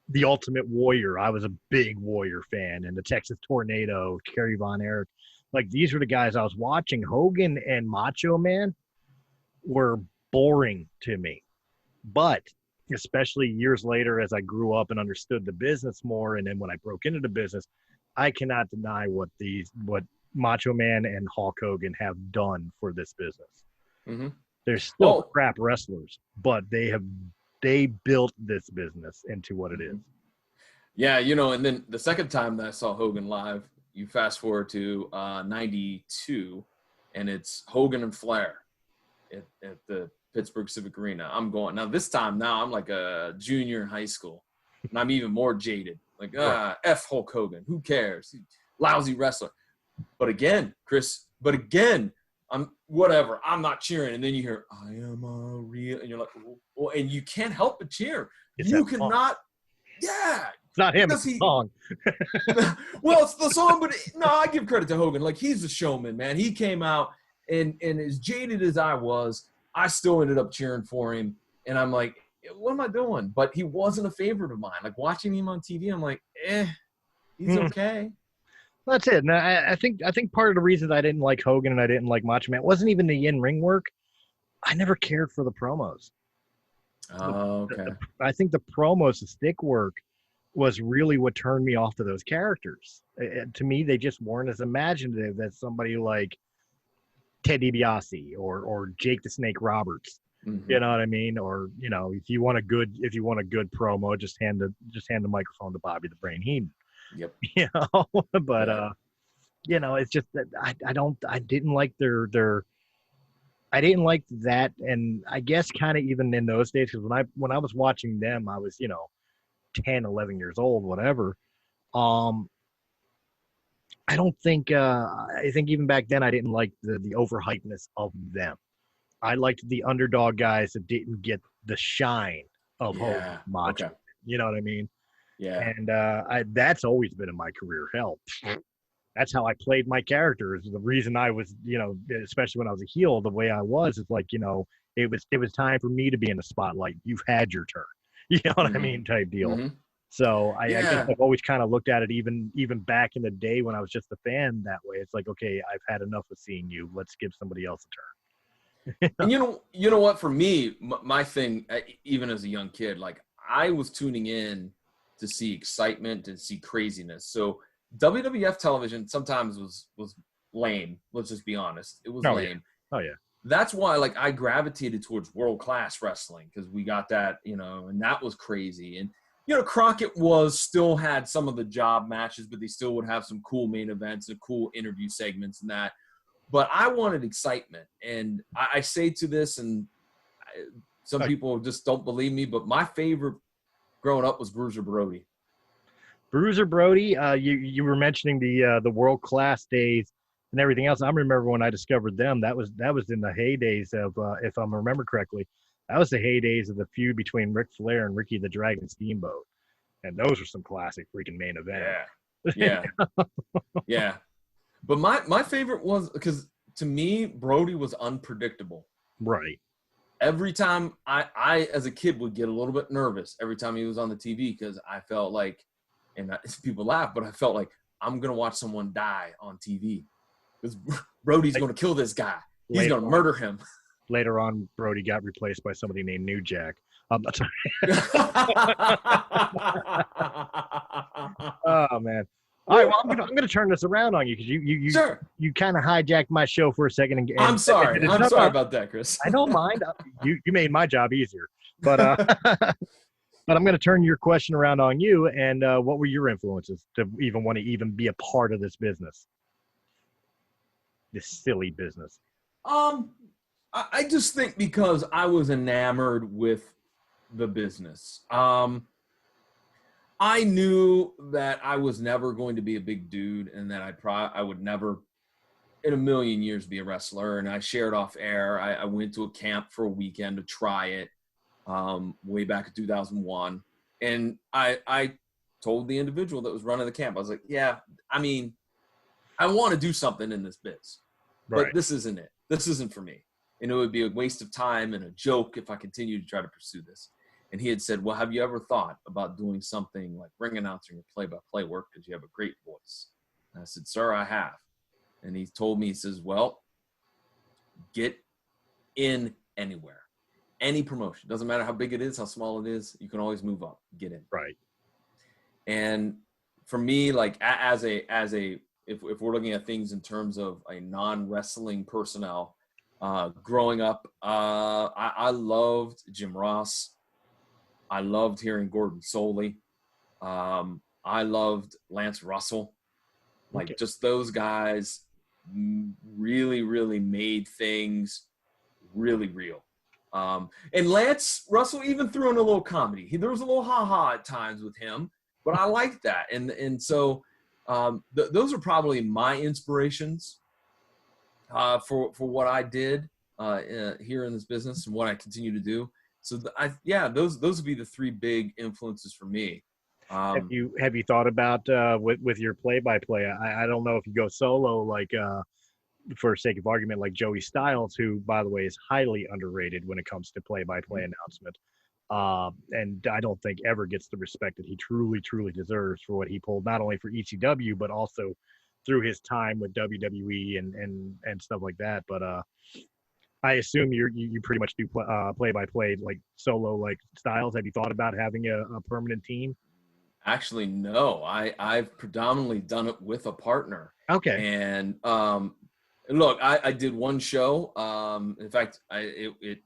the Ultimate Warrior. I was a big Warrior fan, and the Texas Tornado, Kerry Von Erich. Like these were the guys I was watching. Hogan and Macho Man were boring to me. But especially years later, as I grew up and understood the business more, and then when I broke into the business, I cannot deny what Macho Man and Hulk Hogan have done for this business. Mm-hmm. They're still Oh. crap wrestlers, but they built this business into what it is. Yeah, you know, and then the second time that I saw Hogan live, you fast forward to 92, and it's Hogan and Flair at the Pittsburgh Civic Arena. I'm going, now this time now I'm like a junior in high school, and I'm even more jaded. Like, F Hulk Hogan, who cares? Lousy wrestler. But again, Chris, I'm whatever. I'm not cheering. And then you hear, I am a real, and you're like, well, and you can't help but cheer. You cannot, yeah. It's not him, it's the song. Well, it's the song, but no, I give credit to Hogan. Like, he's a showman, man. He came out, and as jaded as I was, I still ended up cheering for him. And I'm like, what am I doing? But he wasn't a favorite of mine. Like, watching him on TV, I'm like, he's okay. That's it. And I think part of the reason I didn't like Hogan and I didn't like Macho Man wasn't even the in-ring work. I never cared for the promos. Oh, okay. I think the promos, the stick work, was really what turned me off to those characters. To me, they just weren't as imaginative as somebody like Ted DiBiase or Jake the Snake Roberts. Mm-hmm. You know what I mean? Or, you know, if you want a good promo, just hand the microphone to Bobby the Brain Heenan. Yep. You know, but you know, it's just that I didn't like I didn't like that, and I guess kind of even in those days, because when I was watching them, I was, you know, 10, 11 years old, whatever. I don't think I think even back then I didn't like the overhypeness of them. I liked the underdog guys that didn't get the shine of Hogan, Macho. Okay. You know what I mean? Yeah. And that's always been in my career. Hell, that's how I played my characters. The reason I was, you know, especially when I was a heel, the way I was, is like, you know, it was time for me to be in the spotlight. You've had your turn. You know what I mean? Type deal. Mm-hmm. So I guess I've always kind of looked at it, even back in the day when I was just a fan, that way. It's like, okay, I've had enough of seeing you. Let's give somebody else a turn. And you know what? For me, my thing, even as a young kid, like, I was tuning in to see excitement and see craziness. So WWF television sometimes was lame. Let's just be honest. It was lame. Yeah. Oh yeah. That's why, like, I gravitated towards world-class wrestling, because we got that, you know, and that was crazy. And, you know, Crockett still had some of the job matches, but they still would have some cool main events and cool interview segments and that. But I wanted excitement. And I say to this, and some people just don't believe me, but my favorite growing up was Bruiser Brody. Bruiser Brody, you were mentioning the world-class days and everything else. I remember when I discovered them, that was in the heydays of, if I remember correctly, that was the heydays of the feud between Ric Flair and Ricky the Dragon Steamboat. And those were some classic freaking main events. Yeah. Yeah. But my favorite was, because to me, Brody was unpredictable. Right. Every time I as a kid would get a little bit nervous every time he was on the TV, because I felt like, and people laugh, but I felt like I'm going to watch someone die on TV. Because Brody's going to kill this guy. He's going to murder him. Later on, Brody got replaced by somebody named New Jack. Oh, man. All right, well, I'm gonna turn this around on you, because you kind of hijacked my show for a second. And I'm sorry about that, Chris. I don't mind. You made my job easier, but but I'm gonna turn your question around on you. And what were your influences to even want to even be a part of this business, this silly business? I just think because I was enamored with the business. I knew that I was never going to be a big dude, and that I would never in a million years be a wrestler. And I shared off air. I went to a camp for a weekend to try it way back in 2001. And I told the individual that was running the camp, I was like, yeah, I mean, I want to do something in this biz, but this isn't it. This isn't for me. And it would be a waste of time and a joke if I continued to try to pursue this. And he had said, well, have you ever thought about doing something like ring announcing or play-by-play work, because you have a great voice? And I said, sir, I have. And he told me, he says, well, get in anywhere, any promotion. Doesn't matter how big it is, how small it is. You can always move up, get in. Right. And for me, like if we're looking at things in terms of a non-wrestling personnel, growing up, I loved Jim Ross. I loved hearing Gordon Soley. I loved Lance Russell. Like, just those guys really, really made things really real. And Lance Russell even threw in a little comedy. There was a little ha-ha at times with him, but I liked that. And so those are probably my inspirations for what I did here in this business and what I continue to do. So those would be the three big influences for me. Have you thought about with your play-by-play? I don't know if you go solo, like for sake of argument, like Joey Styles, who, by the way, is highly underrated when it comes to play-by-play announcement, and I don't think ever gets the respect that he truly deserves for what he pulled, not only for ECW but also through his time with WWE and stuff like that. But I assume you pretty much do play-by-play like solo, like Styles. Have you thought about having a permanent team? Actually, no. I've predominantly done it with a partner. Okay. And look, I did one show. In fact, it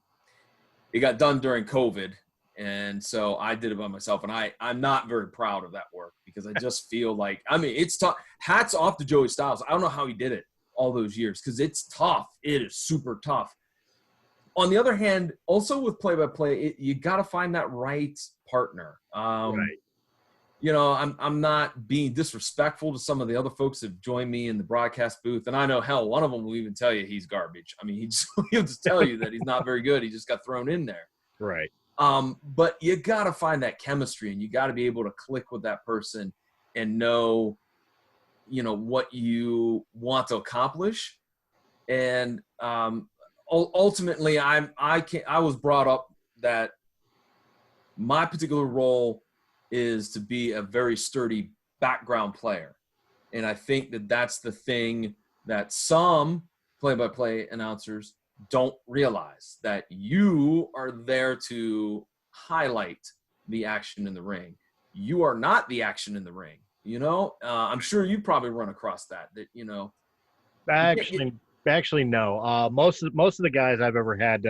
got done during COVID, and so I did it by myself. And I'm not very proud of that work because I just feel like, I mean, it's tough. Hats off to Joey Styles. I don't know how he did it all those years because it's tough. It is super tough. On the other hand, also with play-by-play, you got to find that right partner. Right. You know, I'm not being disrespectful to some of the other folks that have joined me in the broadcast booth. And I know, hell, one of them will even tell you he's garbage. I mean, he'll just tell you that he's not very good. He just got thrown in there. Right. But you got to find that chemistry, and you got to be able to click with that person and know, you know, what you want to accomplish. And ultimately, I was brought up that my particular role is to be a very sturdy background player. And I think that that's the thing that some play-by-play announcers don't realize, that you are there to highlight the action in the ring. You are not the action in the ring. You know, I'm sure you probably run across that, you know. Actually, no. Most of the guys I've ever had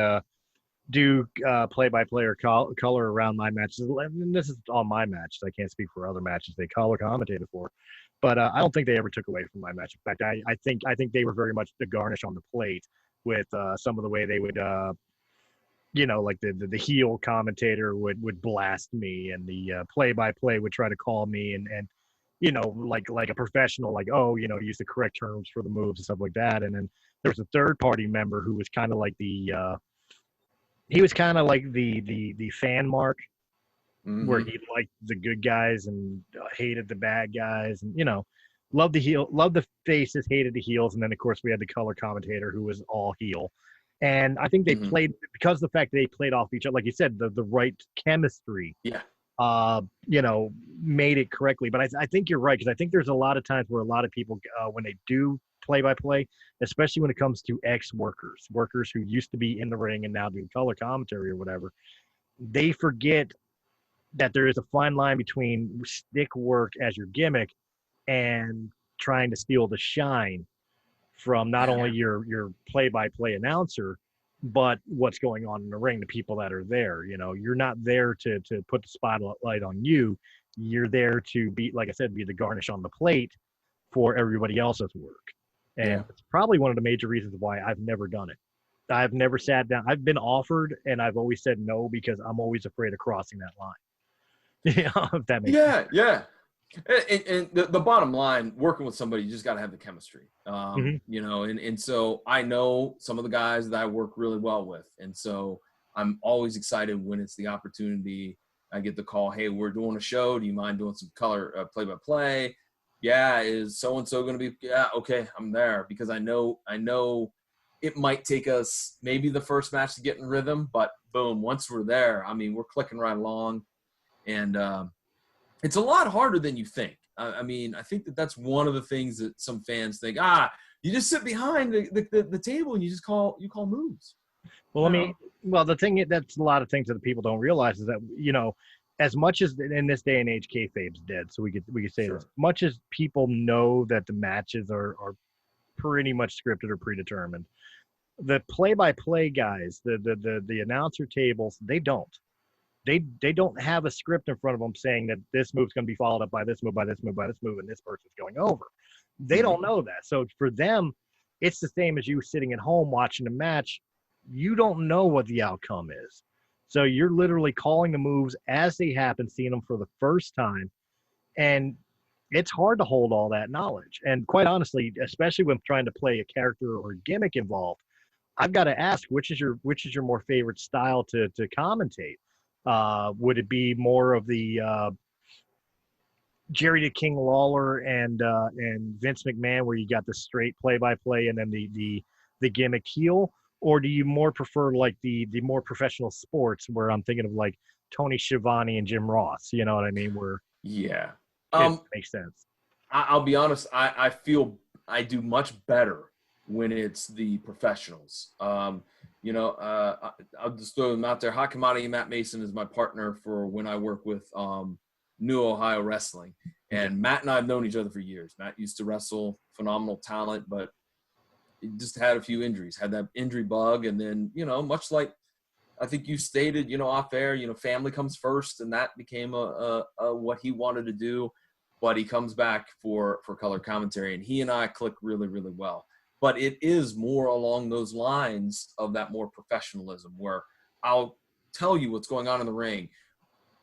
do play-by-play or color around my matches. And this is all my matches. I can't speak for other matches they color commentated for, but I don't think they ever took away from my match. In fact, I think they were very much the garnish on the plate with some of the way they would, you know, like the heel commentator would blast me, and the play-by-play would try to call me and you know, like a professional, like, oh, you know, use the correct terms for the moves and stuff like that. And then there was a third party member who was kind of like the fan mark, where he liked the good guys and hated the bad guys, and, you know, loved the faces, hated the heels. And then of course we had the color commentator who was all heel. And I think they played, because of the fact that they played off each other, like you said, the right chemistry. Yeah. You know, made it correctly. But I think you're right, because I think there's a lot of times where a lot of people, when they do play-by-play, especially when it comes to ex-workers who used to be in the ring and now do color commentary or whatever, they forget that there is a fine line between stick work as your gimmick and trying to steal the shine from not only your play-by-play announcer, but what's going on in the ring, the people that are there. You know, you're not there to put the spotlight on you. You're there to be, like I said, be the garnish on the plate for everybody else's work. And it's probably one of the major reasons why I've never done it. I've never sat down. I've been offered, and I've always said no, because I'm always afraid of crossing that line. Yeah, if that makes sense. Yeah. And the bottom line, working with somebody, you just got to have the chemistry, you know, and so I know some of the guys that I work really well with. And so I'm always excited when it's the opportunity. I get the call, hey, we're doing a show. Do you mind doing some color play-by-play? Yeah. Is so-and-so going to be? Yeah. Okay. I'm there, because I know it might take us maybe the first match to get in rhythm, but boom, once we're there, I mean, we're clicking right along. And, it's a lot harder than you think. I mean, I think that's one of the things that some fans think, You just sit behind the table and you call moves. Well, that's a lot of things that the people don't realize is that, as much as in this day and age, kayfabe's dead. So we could say this, much as people know that the matches are pretty much scripted or predetermined, the play-by-play guys, the announcer tables, they don't have a script in front of them saying that this move's going to be followed up by this move, by this move, by this move, and this person's going over. They don't know that. So for them, it's the same as you sitting at home watching a match. You don't know what the outcome is. So you're literally calling the moves as they happen, seeing them for the first time. And it's hard to hold all that knowledge. And quite honestly, especially when trying to play a character or gimmick involved, I've got to ask, which is your more favorite style to commentate? Would it be more of the Jerry the King Lawler and Vince McMahon, where you got the straight play-by-play and then the gimmick heel, or do you more prefer like the more professional sports, where I'm thinking of like Tony Schiavone and Jim Ross? You know what I mean? Where it makes sense. I'll be honest. I feel I do much better when it's the professionals. I'll just throw them out there. Hakimata Matt Mason is my partner for when I work with New Ohio Wrestling. And Matt and I have known each other for years. Matt used to wrestle, phenomenal talent, but he just had a few injuries, had that injury bug. And then, much like I think you stated, off air, family comes first, and that became a what he wanted to do. But he comes back for color commentary, and he and I click really, really well. But it is more along those lines of that more professionalism, where I'll tell you what's going on in the ring,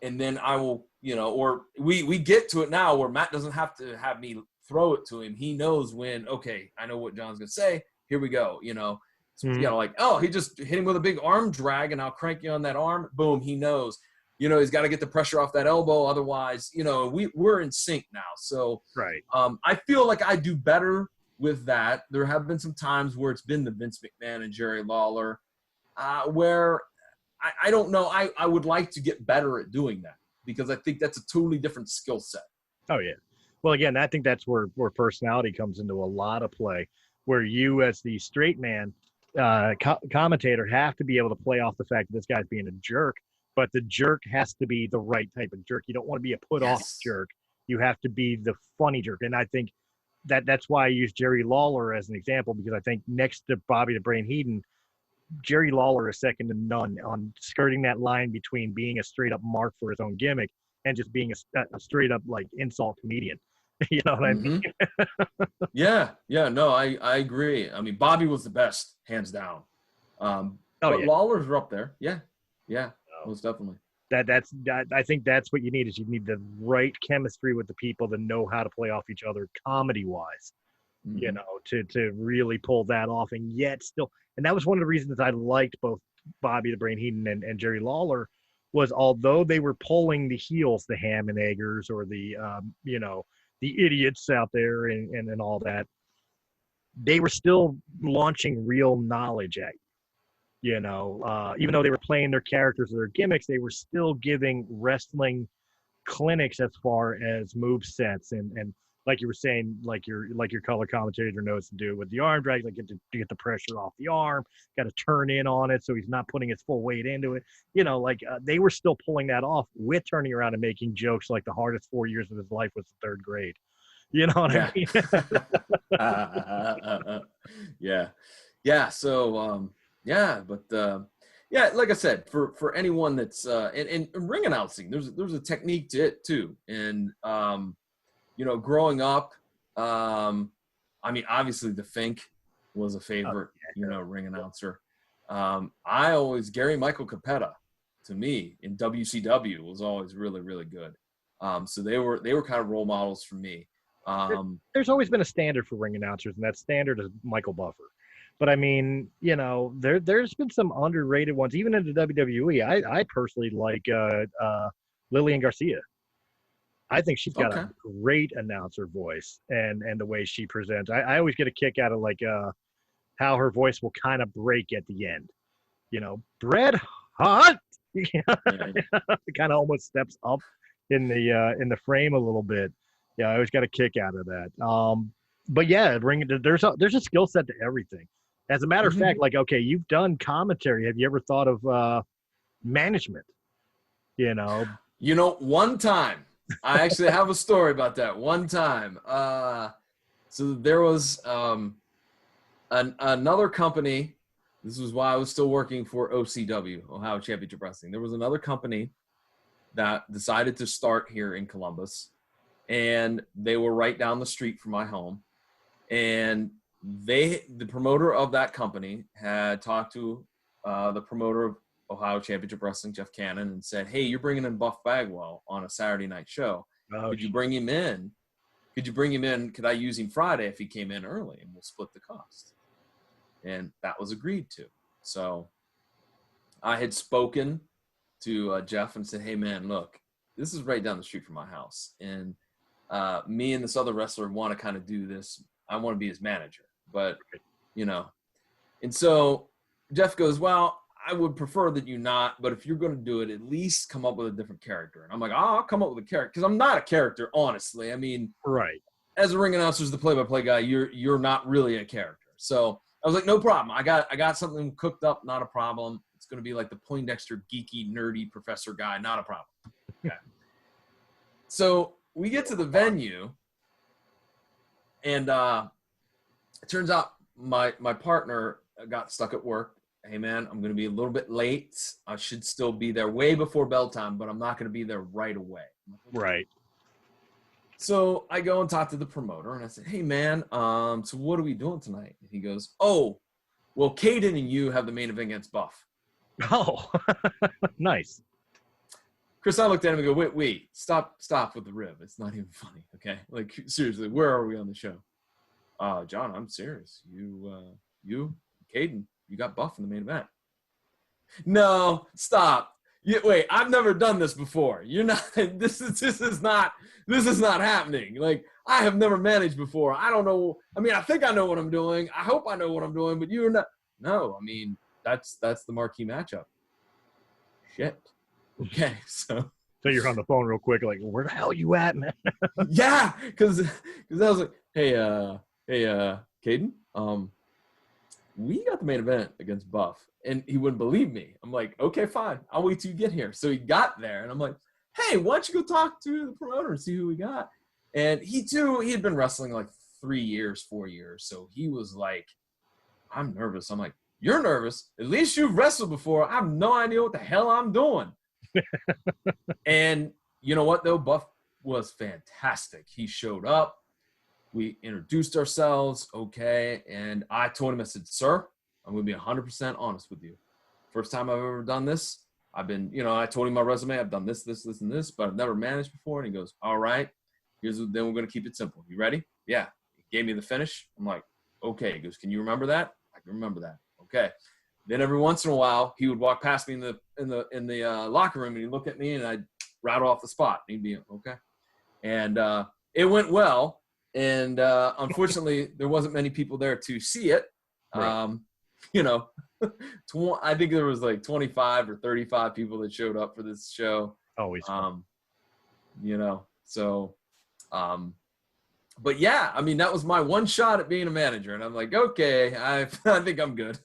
and then I will, or we get to it now where Matt doesn't have to have me throw it to him. He knows when, okay, I know what John's going to say. Here we go. Like, oh, he just hit him with a big arm drag, and I'll crank you on that arm. Boom, he knows. He's got to get the pressure off that elbow. Otherwise, we're in sync now. So right. I feel like I do better with that. There have been some times where it's been the Vince McMahon and Jerry Lawler, where I don't know. I would like to get better at doing that, because I think that's a totally different skill set. Oh, yeah. Well, again, I think that's where personality comes into a lot of play, where you as the straight man commentator have to be able to play off the fact that this guy's being a jerk, but the jerk has to be the right type of jerk. You don't want to be a put-off jerk. You have to be the funny jerk. And I think that's why I use Jerry Lawler as an example, because I think next to Bobby the Brain Heenan, Jerry Lawler is second to none on skirting that line between being a straight-up mark for his own gimmick and just being a straight-up, like, insult comedian. You know what I mean? Yeah. No, I agree. I mean, Bobby was the best, hands down. But Lawler's are up there. Yeah, most definitely. I think that's what you need, is you need the right chemistry with the people that know how to play off each other comedy-wise, to really pull that off. And yet still, and that was one of the reasons I liked both Bobby the Brain Heenan and Jerry Lawler, was although they were pulling the heels, the ham and eggers, or the the idiots out there and all that, they were still launching real knowledge at you. Even though they were playing their characters or their gimmicks, they were still giving wrestling clinics as far as move sets and like you were saying, like your color commentator knows to do with the arm drag, like to get the pressure off the arm, got to turn in on it so he's not putting his full weight into it. They were still pulling that off with turning around and making jokes like the hardest 4 years of his life was the third grade. You know what I mean? Yeah. So, like I said, for anyone that's and ring announcing, there's a technique to it too. And growing up, I mean, obviously the Fink was a favorite, ring announcer. Gary Michael Capetta, to me, in WCW was always really, really good. So they were kind of role models for me. There's always been a standard for ring announcers, and that standard is Michael Buffer. But I mean, there's been some underrated ones, even in the WWE. I personally like Lillian Garcia. I think she's got a great announcer voice, and the way she presents. I always get a kick out of how her voice will kind of break at the end. Bret Hart, it kind of almost steps up in the frame a little bit. Yeah, I always got a kick out of that. but yeah, there's a skill set to everything. As a matter of fact, like, okay, you've done commentary. Have you ever thought of management? You know, One time, I actually have a story about that. One time, so there was another company. This was while I was still working for OCW, Ohio Championship Wrestling. There was another company that decided to start here in Columbus, and they were right down the street from my home. And the promoter of that company had talked to the promoter of Ohio Championship Wrestling, Jeff Cannon, and said, "Hey, you're bringing in Buff Bagwell on a Saturday night show. Could you bring him in? Could I use him Friday if he came in early, and we'll split the cost?" And that was agreed to. So I had spoken to Jeff and said, "Hey, man, look, this is right down the street from my house, and me and this other wrestler want to kind of do this. I want to be his manager, but And so Jeff goes, "Well, I would prefer that you not, but if you're going to do it, at least come up with a different character." And I'm like, "Oh, I'll come up with a character," because I'm not a character, honestly. I mean, right. As a ring announcer, as the play-by-play guy, you're not really a character. So I was like, "No problem. I got something cooked up. Not a problem. It's going to be like the Poindexter geeky nerdy professor guy. Not a problem." Okay. So we get to the venue, and it turns out my partner got stuck at work. "Hey, man, I'm going to be a little bit late. I should still be there way before bell time, but I'm not going to be there right away." Right. So I go and talk to the promoter, and I said, "Hey, man, so what are we doing tonight?" And he goes, "Oh, well, Caden and you have the main event against Buff." Oh, nice. Chris, I looked at him and go, wait, stop with the rib. It's not even funny, okay? Like, seriously, where are we on the show? "John, I'm serious. You, Caden, you got Buff in the main event." "No, stop. Wait, I've never done this before. You're not. This is not happening. Like, I have never managed before. I don't know. I mean, I think I know what I'm doing. I hope I know what I'm doing, but you're not." "No, I mean, that's the marquee matchup." Shit. Okay, so you're on the phone real quick, like, "Where the hell you at, man?" yeah, because I was like, hey, Caden, we got the main event against Buff," and he wouldn't believe me. I'm like, "Okay, fine, I'll wait till you get here." So he got there, and I'm like, "Hey, why don't you go talk to the promoter and see who we got?" And he had been wrestling like 4 years, so he was like, "I'm nervous." I'm like, "You're nervous? At least you've wrestled before. I have no idea what the hell I'm doing." And you know what, though? Buff was fantastic. He showed up. We introduced ourselves, okay, and I told him, I said, "Sir, I'm going to be 100% honest with you. First time I've ever done this. I've been, I told him my resume. I've done this, and this, but I've never managed before." And he goes, "All right, then we're going to keep it simple. You ready?" "Yeah." He gave me the finish. I'm like, "Okay." He goes, "Can you remember that?" "I can remember that." "Okay." Then every once in a while, he would walk past me in the locker room, and he'd look at me, and I'd rattle off the spot. And he'd be, "Okay." And it went well. And unfortunately, there wasn't many people there to see it. Right. I think there was like 25 or 35 people that showed up for this show. Always fun. So, but yeah, I mean, that was my one shot at being a manager. And I'm like, okay, I think I'm good.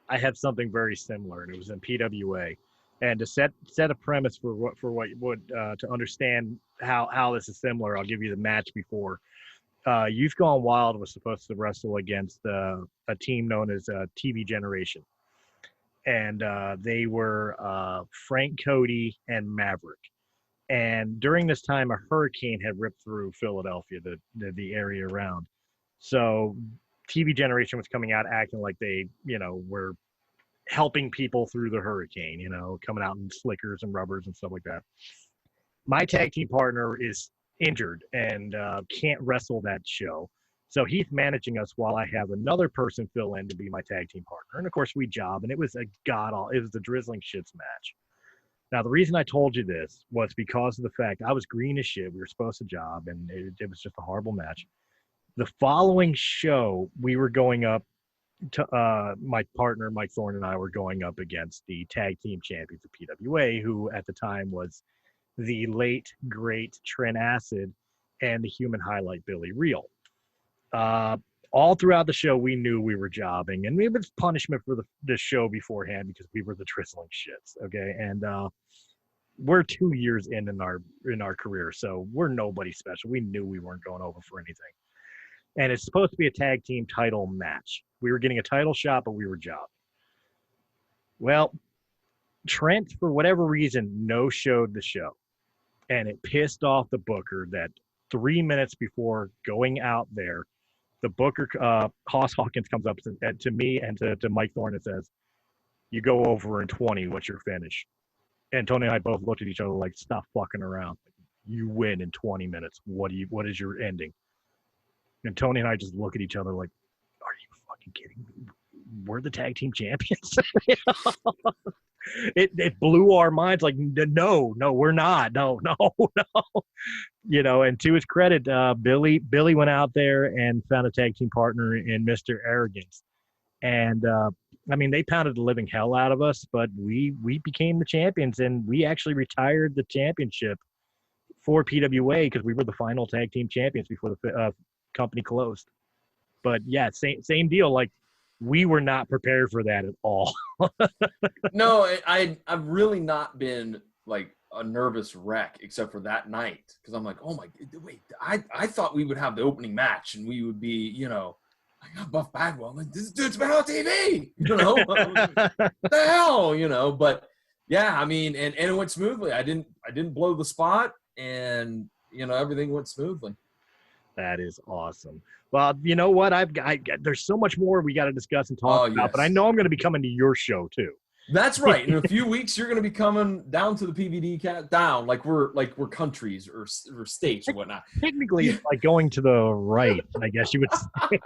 I had something very similar, and it was in PWA. And to set a premise for what to understand how this is similar, I'll give you the match before. Youth Gone Wild was supposed to wrestle against a team known as TV Generation, and they were Frank Cody and Maverick. And during this time, a hurricane had ripped through Philadelphia, the area around. So TV Generation was coming out acting like they, were helping people through the hurricane, coming out in slickers and rubbers and stuff like that. My tag team partner is injured and can't wrestle that show. So he's managing us while I have another person fill in to be my tag team partner. And of course we job, and it was it was a drizzling shits match. Now, the reason I told you this was because of the fact I was green as shit. We were supposed to job, and it was just a horrible match. The following show, we were going up to my partner, Mike Thorne, and I were going up against the tag team champions of PWA, who at the time was the late, great Trent Acid and the Human Highlight Billy Real. all throughout the show, we knew we were jobbing, and it was punishment for the show beforehand because we were the tristling shits. Okay, and we're 2 years in our career, so we're nobody special. We knew we weren't going over for anything, and it's supposed to be a tag team title match. We were getting a title shot, but we were jobbing. Well, Trent, for whatever reason, no-showed the show, and it pissed off the booker that 3 minutes before going out there, the booker, Hoss Hawkins, comes up to me and to Mike Thorne and says, "You go over in 20, what's your finish?" And Tony and I both looked at each other like, "Stop fucking around. You win in 20 minutes. What is your ending?" And Tony and I just look at each other like, "Are you fucking kidding me? We're the tag team champions." It blew our minds like, no, we're not. No. And to his credit, Billy went out there and found a tag team partner in Mr. Arrogance. And, they pounded the living hell out of us, but we became the champions, and we actually retired the championship for PWA because we were the final tag team champions before the company closed. But, yeah, same deal. Like, we were not prepared for that at all. No, I've really not been like a nervous wreck except for that night because I'm like, oh my, wait, I thought we would have the opening match and we would be, I got Buff Bagwell. I'm like, this dude's been on TV, what the hell, But yeah, and it went smoothly. I didn't blow the spot, and everything went smoothly. That is awesome. Well, you know what? There's so much more we got to discuss and talk about, but I know I'm going to be coming to your show too. That's right. In a few weeks, you're going to be coming down to the PVD down, like we're countries or states or whatnot. Technically, it's like going to the right, I guess you would say.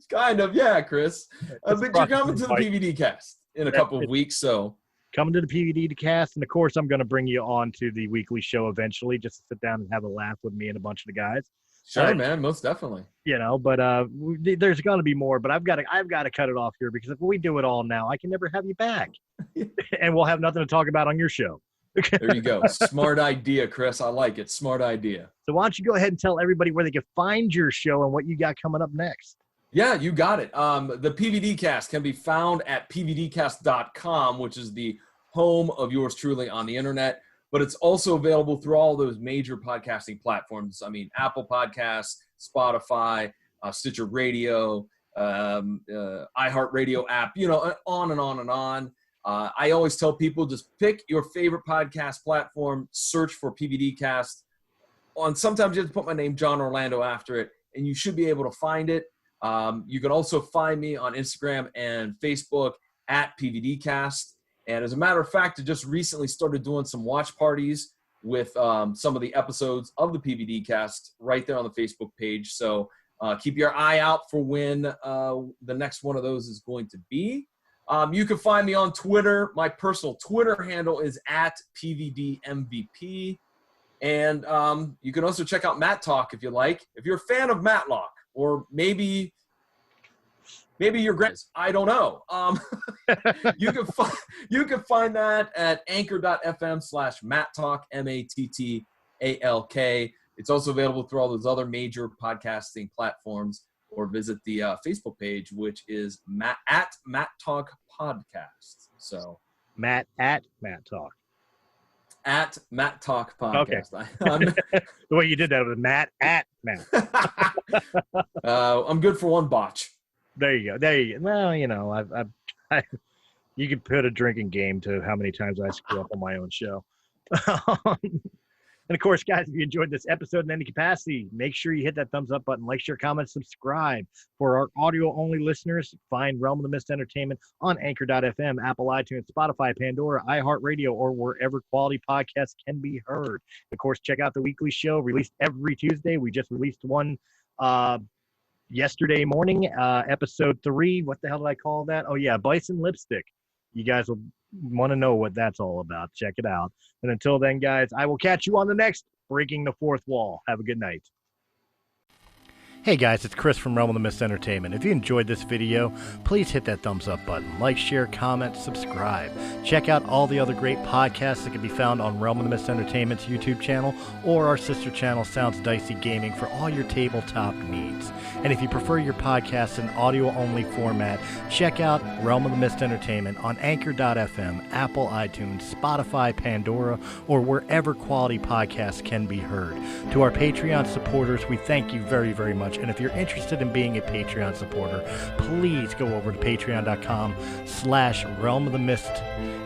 Kind of, yeah, Chris. But you're coming to the PVD cast in a couple of weeks, so. Coming to the PVD cast, and of course, I'm going to bring you on to the weekly show eventually, just to sit down and have a laugh with me and a bunch of the guys. Sure, man, most definitely. But there's going to be more, but I've got to cut it off here because if we do it all now, I can never have you back, and we'll have nothing to talk about on your show. There you go. Smart idea, Chris. I like it. Smart idea. So why don't you go ahead and tell everybody where they can find your show and what you got coming up next? Yeah, you got it. The PVD cast can be found at pvdcast.com, which is the home of yours truly on the internet. But it's also available through all those major podcasting platforms. Apple Podcasts, Spotify, Stitcher Radio, iHeartRadio app, on and on and on. I always tell people just pick your favorite podcast platform, search for PVDcast. Sometimes you have to put my name, John Orlando, after it, and you should be able to find it. You can also find me on Instagram and Facebook at PVDcast. And as a matter of fact, I just recently started doing some watch parties with some of the episodes of the PVD cast right there on the Facebook page. So keep your eye out for when the next one of those is going to be. You can find me on Twitter. My personal Twitter handle is at PVDMVP. And you can also check out MatTalk if you like. If you're a fan of Matlock, or maybe your grand, I don't know. You can find that at anchor.fm/MatTalk, MatTalk. It's also available through all those other major podcasting platforms, or visit the Facebook page, which is at MatTalk Podcast. So Matt at MatTalk. At MatTalk Podcast. Okay. The way you did that was Matt at Matt. I'm good for one botch. There you go. Well, you could put a drinking game to how many times I screw up on my own show. And of course, guys, if you enjoyed this episode in any capacity, make sure you hit that thumbs up button, like, share, comment, subscribe. For our audio-only listeners, find Realm of the Mist Entertainment on Anchor.fm, Apple iTunes, Spotify, Pandora, iHeartRadio, or wherever quality podcasts can be heard. Of course, check out the weekly show released every Tuesday. We just released one yesterday morning, episode 3. What the hell did I call that? Oh, yeah, Bison Lipstick. You guys will want to know what that's all about. Check it out. And until then, guys, I will catch you on the next Breaking the Fourth Wall. Have a good night. Hey guys, it's Chris from Realm of the Mist Entertainment. If you enjoyed this video, please hit that thumbs up button. Like, share, comment, subscribe. Check out all the other great podcasts that can be found on Realm of the Mist Entertainment's YouTube channel or our sister channel, Sounds Dicey Gaming, for all your tabletop needs. And if you prefer your podcast in audio-only format, check out Realm of the Mist Entertainment on Anchor.fm, Apple iTunes, Spotify, Pandora, or wherever quality podcasts can be heard. To our Patreon supporters, we thank you very, very much. And if you're interested in being a Patreon supporter, please go over to patreon.com/Realm of the Mist,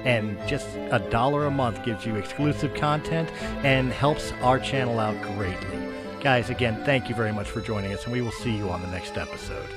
and just $1 a month gives you exclusive content and helps our channel out greatly. Guys, again, thank you very much for joining us, and we will see you on the next episode.